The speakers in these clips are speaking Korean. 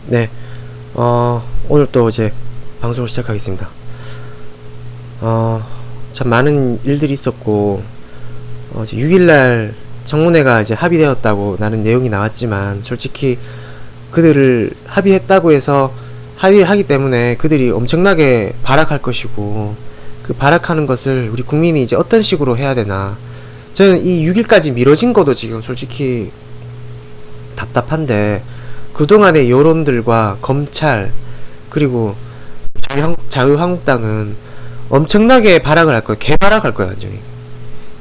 네, 오늘 또 이제 방송을 시작하겠습니다. 참 많은 일들이 있었고, 이제 6일날 청문회가 이제 합의되었다고 나는 내용이 나왔지만, 솔직히 그들을 합의했다고 해서 합의를 하기 때문에 그들이 엄청나게 발악할 것이고, 그 발악하는 것을 우리 국민이 이제 어떤 식으로 해야 되나. 저는 이 6일까지 미뤄진 것도 지금 솔직히 답답한데, 그동안의 여론들과 검찰 그리고 자유한국당은 엄청나게 발악을 할 거예요. 개발악할 거예요, 완전히.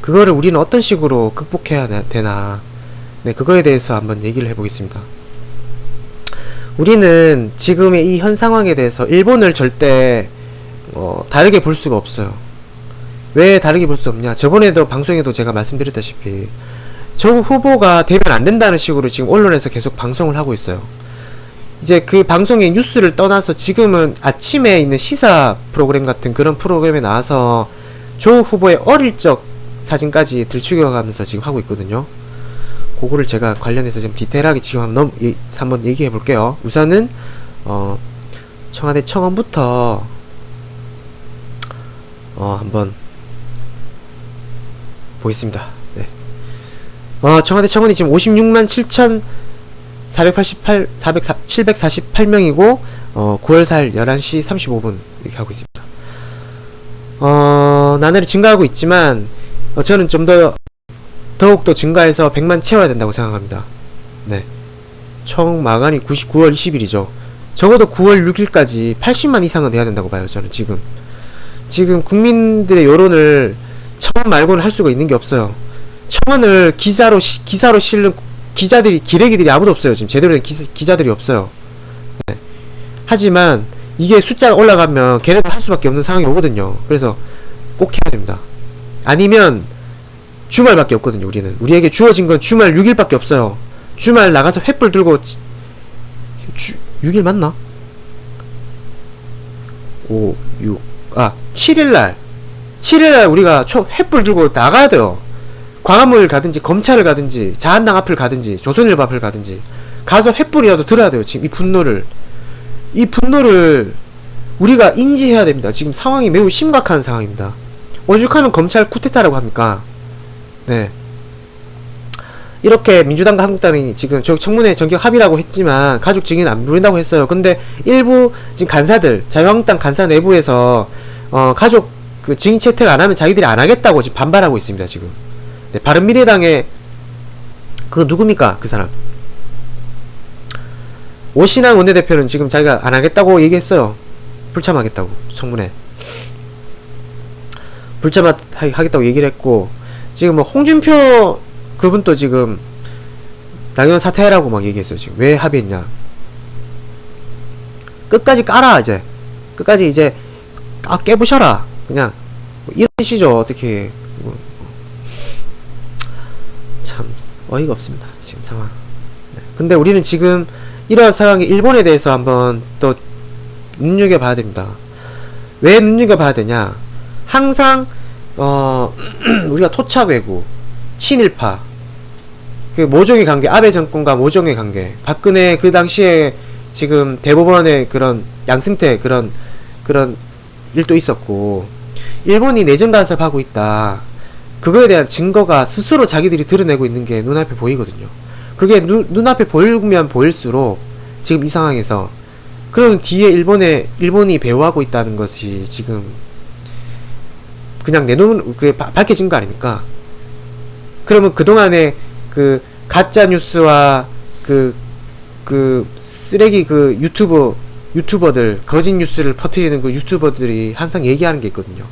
그거를 우리는 어떤 식으로 극복해야 되나. 네, 그거에 대해서 한번 얘기를 해보겠습니다. 우리는 지금의 이 현 상황에 대해서 일본을 절대 다르게 볼 수가 없어요. 왜 다르게 볼 수 없냐? 저번에도 방송에도 제가 말씀드렸다시피 저 후보가 되면 안 된다는 식으로 지금 언론에서 계속 방송을 하고 있어요. 이제 그 방송의 뉴스를 떠나서 지금은 아침에 있는 시사 프로그램 같은 그런 프로그램에 나와서 조 후보의 어릴 적 사진까지 들추겨가면서 지금 하고 있거든요. 그거를 제가 관련해서 좀 디테일하게 지금 한번 얘기해 볼게요. 우선은 청와대 청원부터 한번 보겠습니다. 네. 청와대 청원이 지금 56만 748명이고 9월 4일 11시 35분 이렇게 하고 있습니다. 나날이 증가하고 있지만 저는 좀 더욱더 증가해서 100만 채워야 된다고 생각합니다. 네. 총 마감이 9월 20일이죠. 적어도 9월 6일까지 80만 이상은 돼야 된다고 봐요. 저는 지금 국민들의 여론을 청원 말고는 할 수가 있는 게 없어요. 청원을 기사로 실는 기레기들이 아무도 없어요. 지금 제대로 된 기자들이 없어요. 네. 하지만 이게 숫자가 올라가면 걔네들 할 수밖에 없는 상황이 오거든요. 그래서 꼭 해야 됩니다. 아니면 주말밖에 없거든요. 우리에게 주어진 건 주말 6일밖에 없어요. 주말 나가서 횃불 들고 6일 맞나? 5, 6, 7일날 우리가 횃불 들고 나가야 돼요. 광화문을 가든지 검찰을 가든지 자한당 앞을 가든지 조선일보 앞을 가든지 가서 횃불이라도 들어야 돼요. 지금 이 분노를 우리가 인지해야 됩니다. 지금 상황이 매우 심각한 상황입니다. 오죽하면 검찰 쿠데타라고 합니까? 네. 이렇게 민주당과 한국당이 지금 청문회 전격 합의라고 했지만 가족 증인 안 부른다고 했어요. 근데 일부 지금 간사들, 자유한국당 간사 내부에서 가족 그 증인 채택 안 하면 자기들이 안 하겠다고 지금 반발하고 있습니다. 지금. 네, 바른미래당의 그 누굽니까? 그 사람 오신환 원내대표는 지금 자기가 안 하겠다고 얘기했어요. 불참하겠다고 청문회 불참하겠다고 얘기를 했고, 지금 뭐 홍준표 그분도 지금 당연 사퇴하라고 막 얘기했어요. 지금 왜 합의했냐? 끝까지 깔아. 끝까지 이제 깨부셔라. 그냥 뭐 이런 뜻이죠. 어떻게 참 어이가 없습니다. 지금 상황. 네. 근데 우리는 지금 이러한 상황에 일본에 대해서 한번 또 눈여겨봐야 됩니다. 왜 눈여겨봐야 되냐? 항상 우리가 토착외구, 친일파, 그 모종의 관계, 아베 정권과 모종의 관계, 박근혜 그 당시에 지금 대법원의 그런 양승태 그런 일도 있었고, 일본이 내정 간섭하고 있다. 그거에 대한 증거가 스스로 자기들이 드러내고 있는 게 눈앞에 보이거든요. 그게 눈앞에 보이면 보일수록 지금 이 상황에서 그럼 뒤에 일본이 배후하고 있다는 것이 지금 그냥 밝혀진 거 아닙니까? 그러면 그동안에 그 가짜 뉴스와 그 쓰레기 그 유튜버들 거짓 뉴스를 퍼뜨리는 그 유튜버들이 항상 얘기하는 게 있거든요.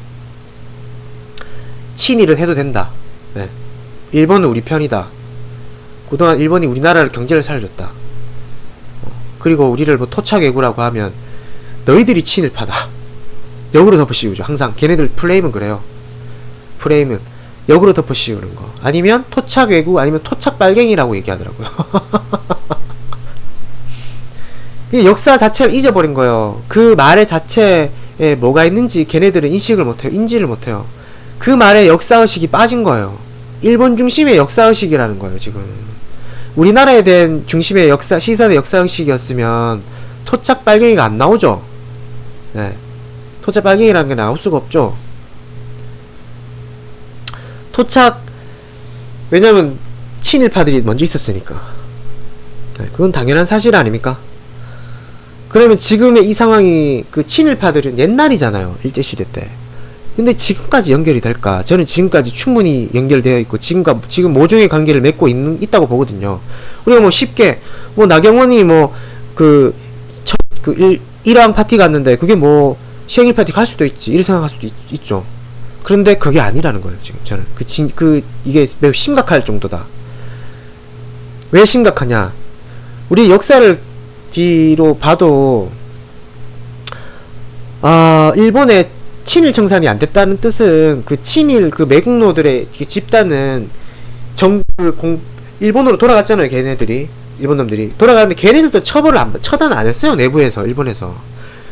친일은 해도 된다. 네. 일본은 우리 편이다. 그동안 일본이 우리나라를 경제를 살려줬다. 그리고 우리를 뭐 토착외구라고 하면 너희들이 친일파다. 역으로 덮어씌우죠. 항상 걔네들 플레임은 그래요. 프레임은 역으로 덮어씌우는 거. 아니면 토착외구, 아니면 토착빨갱이라고 얘기하더라고요. 역사 자체를 잊어버린 거예요. 그 말의 자체에 뭐가 있는지 걔네들은 인식을 못해요. 인지를 못해요. 그 말에 역사의식이 빠진 거예요. 일본 중심의 역사의식이라는 거예요. 지금 우리나라에 대한 중심의 시선의 역사의식이었으면 토착 빨갱이가 안 나오죠. 네. 토착 빨갱이라는 게 나올 수가 없죠. 토착, 왜냐면 친일파들이 먼저 있었으니까. 네, 그건 당연한 사실 아닙니까? 그러면 지금의 이 상황이 그 친일파들은 옛날이잖아요. 일제시대 때. 근데 지금까지 연결이 될까? 저는 지금까지 충분히 연결되어 있고 지금 모종의 관계를 맺고 있다고 보거든요. 우리가 뭐 쉽게 뭐 나경원이 뭐 일왕 파티 갔는데 그게 뭐 시행일 파티 갈 수도 있지 이렇게 생각할 수도 있죠. 그런데 그게 아니라는 거예요. 지금 저는 이게 매우 심각할 정도다. 왜 심각하냐? 우리 역사를 뒤로 봐도 일본의 친일 청산이 안 됐다는 뜻은 그 친일 그 매국노들의 집단은 일본으로 돌아갔잖아요. 걔네들이 일본 놈들이 돌아가는데 걔네들도 처단 안 했어요. 내부에서 일본에서.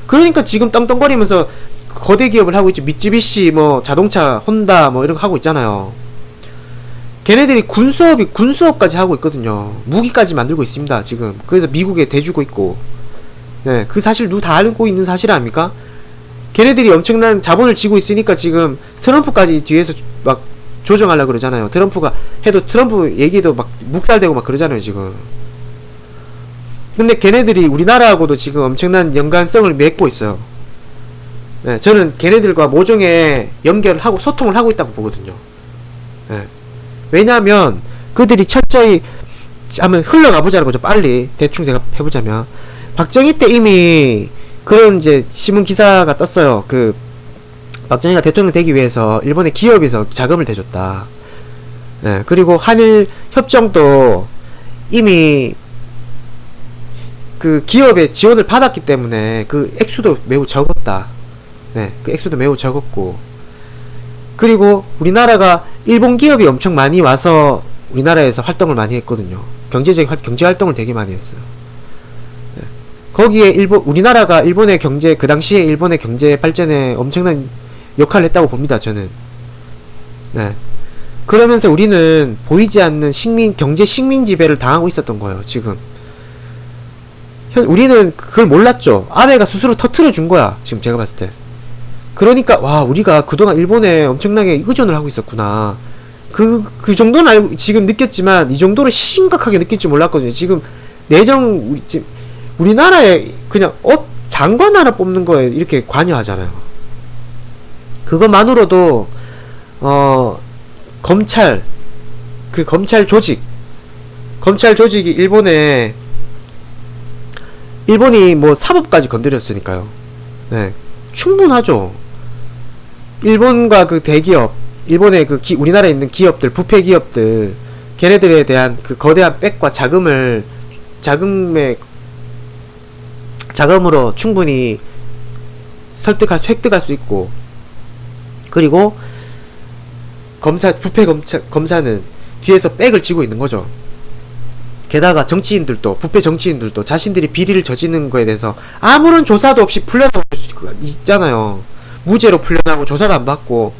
그러니까 지금 떵떵거리면서 거대 기업을 하고 있지. 미쯔비시 뭐 자동차 혼다 뭐 이런 거 하고 있잖아요. 걔네들이 군수업까지 하고 있거든요. 무기까지 만들고 있습니다. 지금 그래서 미국에 대주고 있고. 네, 그 사실 다 알고 있는 사실 아닙니까? 걔네들이 엄청난 자본을 쥐고 있으니까 지금 트럼프까지 뒤에서 막 조정하려고 그러잖아요. 트럼프가 해도 트럼프 얘기도 막 묵살되고 막 그러잖아요 지금. 근데 걔네들이 우리나라하고도 지금 엄청난 연관성을 맺고 있어요. 네, 저는 걔네들과 모종의 연결을 하고 소통을 하고 있다고 보거든요. 네. 왜냐면 그들이 철저히 한번 흘러가 보자는 거죠. 빨리 대충 제가 해보자면 박정희 때 이미 그런 이제 신문 기사가 떴어요. 박정희가 대통령 되기 위해서 일본의 기업에서 자금을 대줬다. 네, 그리고 한일 협정도 이미 그 기업의 지원을 받았기 때문에 그 액수도 매우 적었다. 네, 그 액수도 매우 적었고, 그리고 우리나라가 일본 기업이 엄청 많이 와서 우리나라에서 활동을 많이 했거든요. 경제 활동을 되게 많이 했어요. 거기에 우리나라가 일본의 경제, 그 당시에 일본의 경제 발전에 엄청난 역할을 했다고 봅니다, 저는. 네. 그러면서 우리는 보이지 않는 경제 식민 지배를 당하고 있었던 거예요, 지금. 우리는 그걸 몰랐죠. 아베가 스스로 터트려 준 거야, 지금 제가 봤을 때. 그러니까, 와, 우리가 그동안 일본에 엄청나게 의존을 하고 있었구나. 그 정도는 지금 느꼈지만, 이 정도로 심각하게 느낄 줄 몰랐거든요. 지금, 우리나라에 그냥 장관 하나 뽑는 거에 이렇게 관여하잖아요. 그것만으로도 검찰 조직이 일본이 뭐 사법까지 건드렸으니까요. 네, 충분하죠. 일본과 그 대기업, 일본의 우리나라에 있는 기업들, 부패 기업들, 걔네들에 대한 그 거대한 백과 자금으로 충분히 획득할 수 있고, 그리고 부패 검사는 뒤에서 백을 쥐고 있는 거죠. 게다가 부패 정치인들도 자신들이 비리를 저지르는 거에 대해서 아무런 조사도 없이 풀려나고 있잖아요. 무죄로 풀려나고 조사도 안 받고,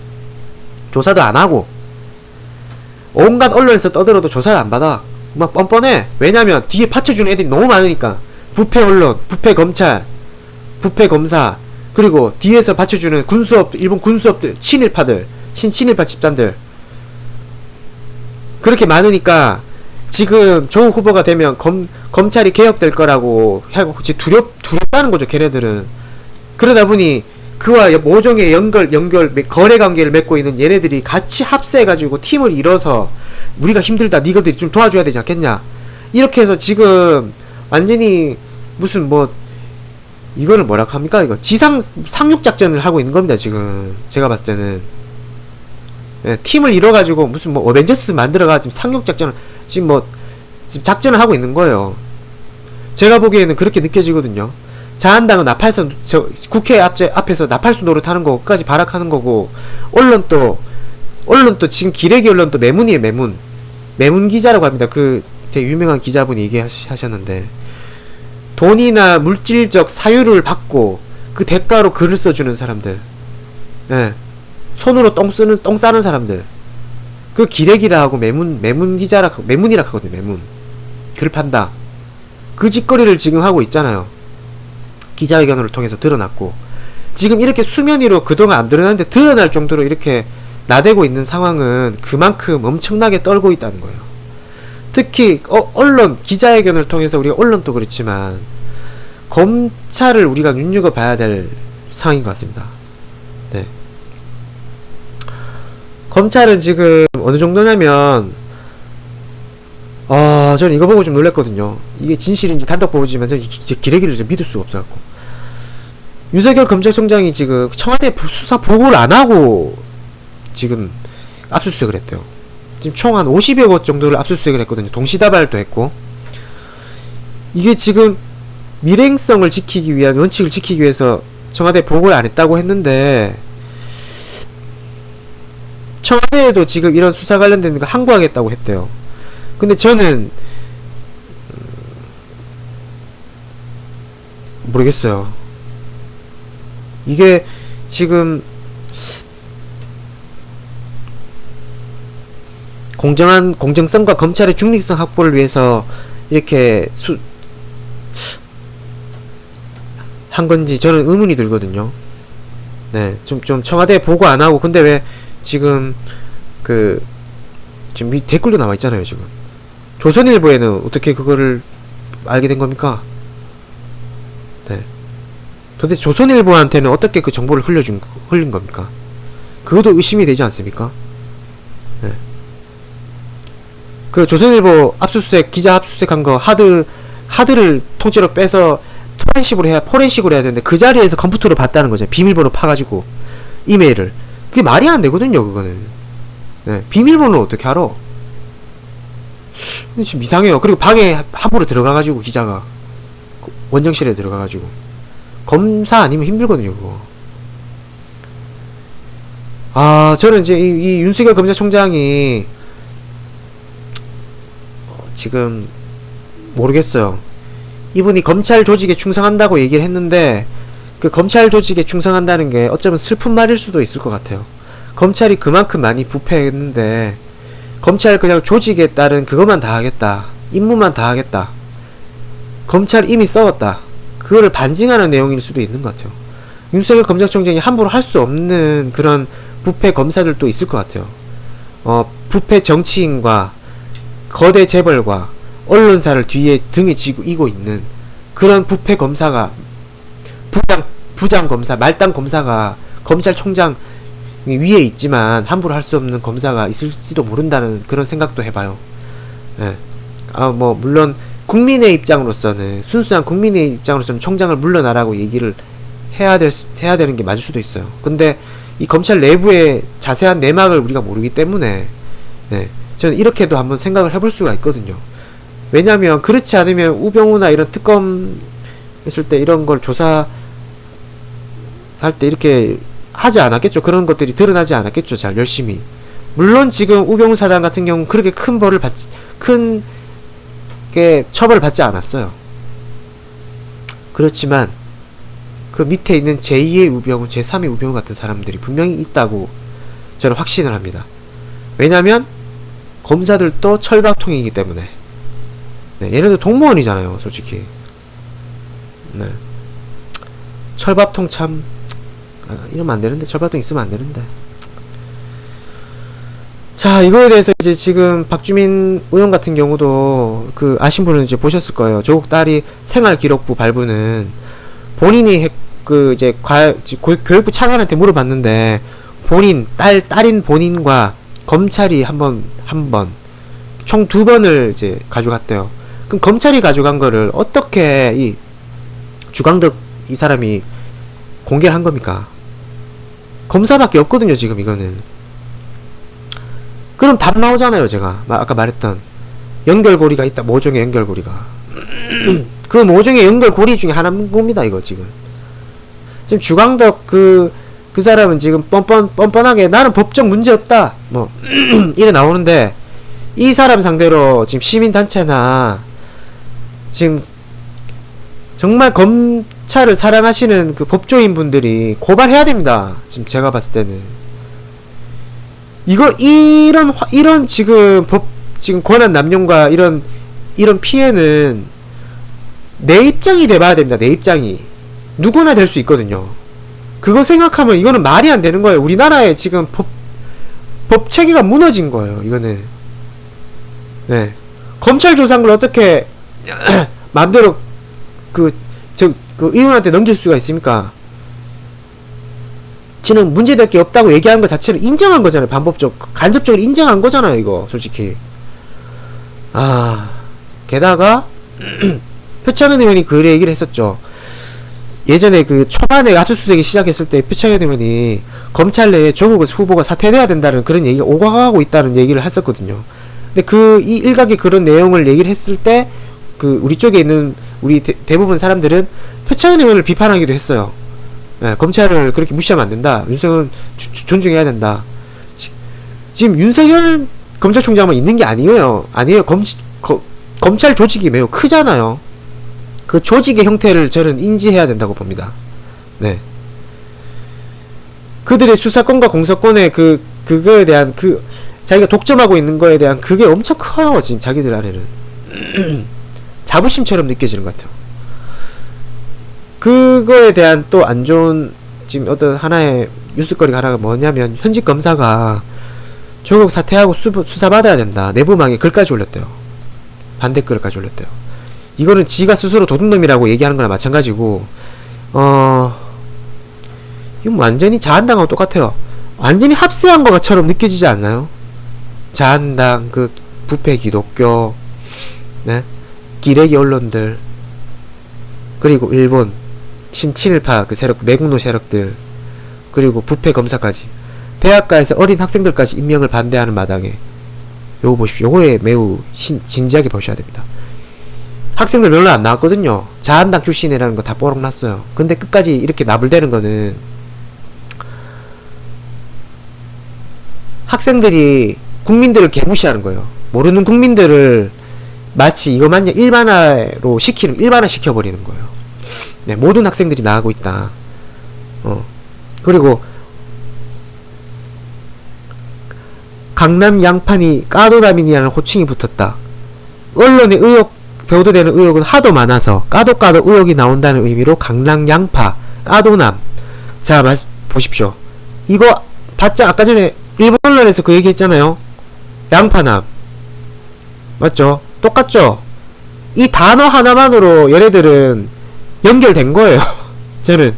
조사도 안 하고, 온갖 언론에서 떠들어도 조사를 안 받아. 막 뻔뻔해. 왜냐면 뒤에 받쳐주는 애들이 너무 많으니까. 부패 언론, 부패 검찰, 부패 검사, 그리고 뒤에서 받쳐주는 일본 군수업들, 친일파 집단들. 그렇게 많으니까 지금 조 후보가 되면 검찰이 개혁될 거라고 하고 두렵다는 거죠, 걔네들은. 그러다 보니 그와 모종의 거래 관계를 맺고 있는 얘네들이 같이 합세해가지고 팀을 이뤄서 우리가 힘들다, 니가들이 좀 도와줘야 되지 않겠냐, 이렇게 해서 지금 완전히 무슨 이거를 뭐라 합니까? 이거 상륙작전을 하고 있는 겁니다, 지금. 제가 봤을 때는. 예, 팀을 이뤄가지고 무슨 어벤져스 만들어가 지금 상륙작전을, 지금 작전을 하고 있는 거예요. 제가 보기에는 그렇게 느껴지거든요. 자한당은 국회 앞에서 나팔수 노릇하는 거까지 발악하는 거고, 언론도 지금 기레기 언론도 매문이에요, 매문 기자라고 합니다. 되게 유명한 기자분이 얘기하셨는데, 돈이나 물질적 사유를 받고 그 대가로 글을 써주는 사람들, 예, 손으로 똥 싸는 사람들, 그 기레기라 하고 매문이라 하거든요. 매문, 글 판다, 그 짓거리를 지금 하고 있잖아요. 기자회견을 통해서 드러났고, 지금 이렇게 수면 위로 그동안 안 드러났는데 드러날 정도로 이렇게 나대고 있는 상황은 그만큼 엄청나게 떨고 있다는 거예요. 특히 언론, 기자회견을 통해서 우리가 언론도 그렇지만 검찰을 우리가 눈여겨봐야 될 상황인 것 같습니다. 네. 검찰은 지금 어느 정도냐면 저는 이거 보고 좀 놀랐거든요. 이게 진실인지 단독 보지만 저는 기레기를 좀 믿을 수가 없어갖고, 윤석열 검찰총장이 지금 청와대 수사 보고를 안 하고 지금 압수수색을 했대요. 지금 총 한 50여 곳 정도를 압수수색을 했거든요. 동시다발도 했고, 이게 지금 밀행성을 지키기 위한, 원칙을 지키기 위해서 청와대 보고를 안 했다고 했는데, 청와대에도 지금 이런 수사 관련된 거 항고하겠다고 했대요. 근데 저는 모르겠어요. 이게 지금 공정성과 검찰의 중립성 확보를 위해서 이렇게 한 건지 저는 의문이 들거든요. 네, 좀 청와대 보고 안 하고, 근데 왜 지금 지금 댓글도 나와 있잖아요. 지금 조선일보에는 어떻게 그거를 알게 된 겁니까? 네, 도대체 조선일보한테는 어떻게 그 정보를 흘린 겁니까? 그것도 의심이 되지 않습니까? 네. 그 조선일보 압수수색, 기자 압수수색한 거 하드를 통째로 빼서 포렌식으로 해야 되는데, 그 자리에서 컴퓨터로 봤다는 거죠. 비밀번호 파가지고 이메일을. 그게 말이 안 되거든요, 그거는. 네, 비밀번호를 어떻게 알아? 지금 이상해요. 그리고 방에 함부로 들어가가지고, 기자가 원정실에 들어가가지고, 검사 아니면 힘들거든요, 그거. 저는 이제 이 윤석열 검찰총장이 지금 모르겠어요. 이분이 검찰 조직에 충성한다고 얘기를 했는데, 그 검찰 조직에 충성한다는 게 어쩌면 슬픈 말일 수도 있을 것 같아요. 검찰이 그만큼 많이 부패했는데, 검찰 그냥 조직에 따른 그것만 다 하겠다, 임무만 다 하겠다, 검찰 이미 썩었다, 그거를 반증하는 내용일 수도 있는 것 같아요. 윤석열 검찰총장이 함부로 할 수 없는 그런 부패 검사들도 있을 것 같아요. 부패 정치인과 거대 재벌과 언론사를 뒤에 등에 지고 있는 그런 부패 검사가, 부장 검사, 말단 검사가 검찰총장 위에 있지만 함부로 할 수 없는 검사가 있을지도 모른다는 그런 생각도 해봐요. 예. 물론 국민의 입장으로서는, 순수한 국민의 입장으로서는 총장을 물러나라고 얘기를 해야 되는 게 맞을 수도 있어요. 근데 이 검찰 내부의 자세한 내막을 우리가 모르기 때문에, 네, 저는 이렇게도 한번 생각을 해볼 수가 있거든요. 왜냐면 그렇지 않으면 우병우나 이런 특검 했을 때 이런 걸 조사할 때 이렇게 하지 않았겠죠. 그런 것들이 드러나지 않았겠죠. 잘 열심히. 물론 지금 우병우 사단 같은 경우는 그렇게 큰 처벌을 받지 않았어요. 그렇지만 그 밑에 있는 제2의 우병우, 제3의 우병우 같은 사람들이 분명히 있다고 저는 확신을 합니다. 왜냐면 검사들도 철밥통이기 때문에. 네, 얘네들 동무원이잖아요, 솔직히. 네. 철밥통 참, 이러면 안 되는데, 철밥통 있으면 안 되는데. 자, 이거에 대해서 이제 지금 박주민 의원 같은 경우도 아신 분은 이제 보셨을 거예요. 조국 딸이 생활기록부 발부는 본인이 교육부 차관한테 물어봤는데, 딸인 본인과 검찰이 한 번, 총 2번을 이제 가져갔대요. 그럼 검찰이 가져간 거를 어떻게 이 주광덕 이 사람이 공개를 한 겁니까? 검사밖에 없거든요, 지금 이거는. 그럼 답 나오잖아요, 제가. 아까 말했던. 연결고리가 있다, 모종의 연결고리가. 그 모종의 연결고리 중에 하나인 겁니다, 이거 지금. 지금 주광덕 그 사람은 지금 뻔뻔하게 나는 법적 문제 없다, 이래 나오는데, 이 사람 상대로 지금 시민단체나 지금 정말 검찰을 사랑하시는 그 법조인 분들이 고발해야 됩니다. 지금 제가 봤을 때는. 이런 지금 지금 권한 남용과 이런 피해는 내 입장이 돼봐야 됩니다. 내 입장이. 누구나 될 수 있거든요. 그거 생각하면 이거는 말이 안 되는 거예요. 우리나라의 지금 법 체계가 무너진 거예요. 이거는. 네. 검찰 조사한 걸 어떻게 마음대로 그 의원한테 넘길 수가 있습니까? 지는 문제될 게 없다고 얘기하는 것 자체를 인정한 거잖아요. 반법적 간접적으로 인정한 거잖아요. 이거 솔직히. 게다가 표창원 의원이 그 얘기를 했었죠. 예전에 그 초반에 압수수색이 시작했을 때 표창원 의원이 검찰 내에 조국 후보가 사퇴돼야 된다는 그런 얘기가 오가고 있다는 얘기를 했었거든요. 근데 그 이 일각의 그런 내용을 얘기를 했을 때 그 우리 쪽에 있는 우리 대부분 사람들은 표창원 의원을 비판하기도 했어요. 네, 검찰을 그렇게 무시하면 안 된다. 윤석열 존중해야 된다. 지금 윤석열 검찰총장만 있는 게 아니에요. 검찰 조직이 매우 크잖아요. 그 조직의 형태를 저는 인지해야 된다고 봅니다. 네. 그들의 수사권과 공소권의 그거에 대한 자기가 독점하고 있는 거에 대한 그게 엄청 커요. 지금 자기들 안에는. 자부심처럼 느껴지는 것 같아요. 그거에 대한 또 안 좋은 지금 어떤 하나의 뉴스거리가 하나가 뭐냐면 현직 검사가 조국 사퇴하고 수사받아야 된다. 내부망에 글까지 올렸대요. 반대 글까지 올렸대요. 이거는 지가 스스로 도둑놈이라고 얘기하는 거나 마찬가지고 이건 완전히 자한당하고 똑같아요. 완전히 합세한 것처럼 느껴지지 않나요? 자한당, 그 부패 기독교, 네? 기레기 언론들, 그리고 일본 친일파 그 세력, 매국노 세력들, 그리고 부패 검사까지 대학가에서 어린 학생들까지 임명을 반대하는 마당에 요거 보십시오. 요거에 매우 진지하게 보셔야 됩니다. 학생들 별로 안 나왔거든요. 자한당 출신이라는 거 다 뽀록 났어요. 근데 끝까지 이렇게 나불대는 거는 학생들이 국민들을 개무시하는 거예요. 모르는 국민들을 마치 이거만요 일반화 시켜버리는 거예요. 네, 모든 학생들이 나가고 있다. 그리고 강남 양판이 까도라민이라는 호칭이 붙었다. 언론의 보도되는 의혹은 하도 많아서 까도 의혹이 나온다는 의미로 강남 양파, 까도남. 자, 보십시오. 이거 봤자 아까 전에 일본 언론에서 그 얘기 했잖아요. 양파남. 맞죠? 똑같죠? 이 단어 하나만으로 얘네들은 연결된 거예요. 저는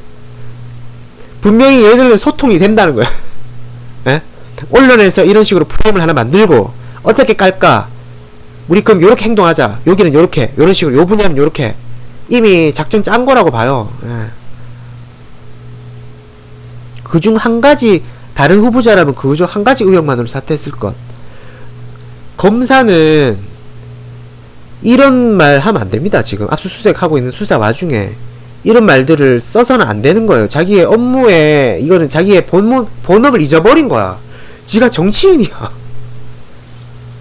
분명히 얘네들은 소통이 된다는 거야. 예? 언론에서 이런 식으로 프레임을 하나 만들고 어떻게 깔까? 우리 그럼 요렇게 행동하자. 여기는 요렇게, 요런 식으로, 요 분야는 요렇게. 이미 작전 짠 거라고 봐요. 예. 그중 한 가지, 다른 후보자라면 그중 한 가지 의혹만으로 사퇴했을 것. 검사는 이런 말 하면 안 됩니다. 지금 압수수색하고 있는 수사 와중에 이런 말들을 써서는 안 되는 거예요. 자기의 업무에, 이거는 자기의 본업을 잊어버린 거야. 지가 정치인이야.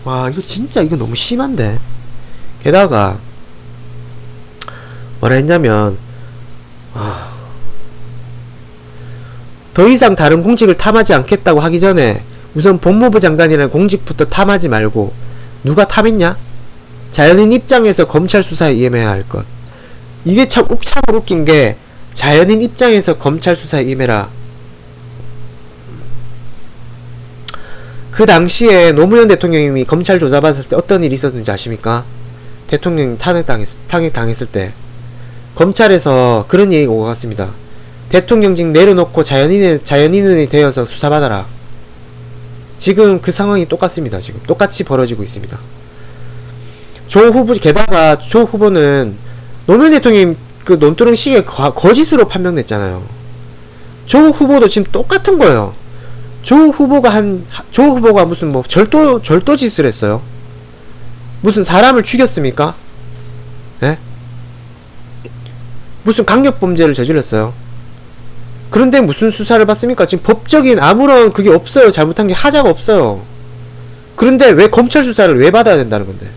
와, 이거 진짜 이거 너무 심한데. 게다가 뭐라 했냐면 더 이상 다른 공직을 탐하지 않겠다고 하기 전에 우선 법무부 장관이라는 공직부터 탐하지 말고 누가 탐했냐? 자연인 입장에서 검찰 수사에 임해야 할 것. 이게 참으로 웃긴 게 자연인 입장에서 검찰 수사에 임해라. 그 당시에 노무현 대통령이 검찰 조사받았을 때 어떤 일이 있었는지 아십니까? 대통령이 탄핵당했을 때 검찰에서 그런 얘기가 오고 갔습니다. 대통령직 내려놓고 자연인이 되어서 수사받아라. 지금 그 상황이 똑같습니다. 지금 똑같이 벌어지고 있습니다. 게다가 조 후보는 노무현 대통령이 그 논두렁 시계 거짓으로 판명됐잖아요. 조 후보도 지금 똑같은 거예요. 조 후보가 무슨 뭐 절도짓을 했어요? 무슨 사람을 죽였습니까? 예? 무슨 강력범죄를 저질렀어요? 그런데 무슨 수사를 받습니까? 지금 법적인 아무런 그게 없어요. 잘못한 게 하자가 없어요. 그런데 왜 검찰 수사를 왜 받아야 된다는 건데?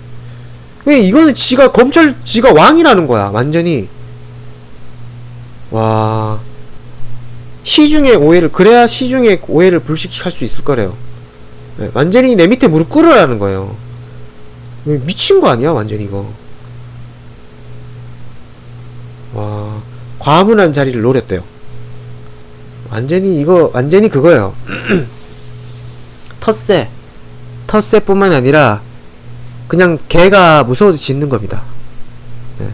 왜 이거는 지가 왕이라는 거야. 완전히. 와. 그래야 시중의 오해를 불식할 수 있을 거래요. 네, 완전히 내 밑에 무릎 꿇으라는 거예요. 미친 거 아니야? 완전히 이거. 와. 과분한 자리를 노렸대요. 완전히 그거예요. 텃세뿐만 아니라 그냥 개가 무서워서 짖는 겁니다. 네.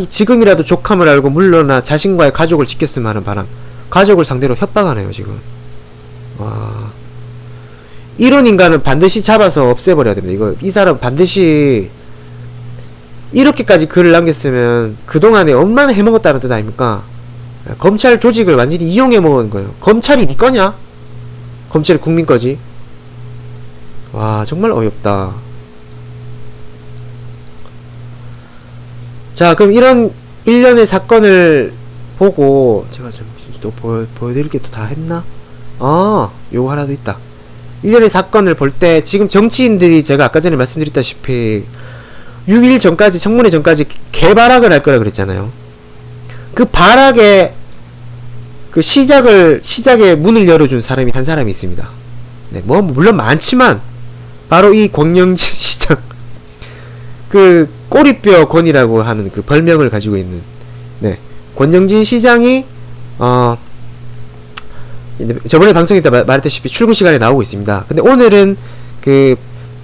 지금이라도 족함을 알고 물러나 자신과의 가족을 지켰으면 하는 바람. 가족을 상대로 협박하네요 지금. 와, 이런 인간은 반드시 잡아서 없애버려야 됩니다. 이 사람 반드시 이렇게까지 글을 남겼으면 그동안에 얼마나 해먹었다는 뜻 아닙니까? 검찰 조직을 완전히 이용해 먹은 거예요. 검찰이 니 거냐? 검찰이 국민 거지. 와, 정말 어이없다. 자, 그럼 이런 일련의 사건을 보고 제가 또 보여드릴 게 또 다 했나? 요거 하나 더 있다. 일련의 사건을 볼 때 지금 정치인들이 제가 아까 전에 말씀드렸다시피 6일 전까지, 청문회 전까지 개발악을 할 거라 그랬잖아요. 그 발악의 그 시작의 문을 열어준 사람이 한 사람이 있습니다. 네, 뭐 물론 많지만 바로 이 권영진 시장, 그 꼬리뼈 권이라고 하는 그 별명을 가지고 있는, 네, 권영진 시장이 저번에 방송에 말했다시피 출근 시간에 나오고 있습니다. 근데 오늘은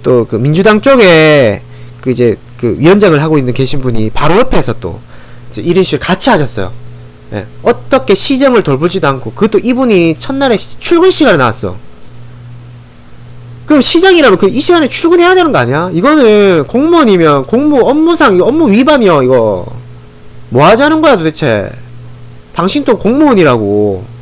또 민주당 쪽에 그 위원장을 하고 계신 분이 바로 옆에서 또 이제 1인 시위를 같이 하셨어요. 네. 어떻게 시정을 돌보지도 않고, 그것도 이분이 첫날에 출근 시간에 나왔어. 그럼 시장이라면 이 시간에 출근해야 되는 거 아니야? 이거는 공무원이면 업무상 이거 업무 위반이요. 이거 뭐 하자는 거야 도대체? 당신 또 공무원이라고.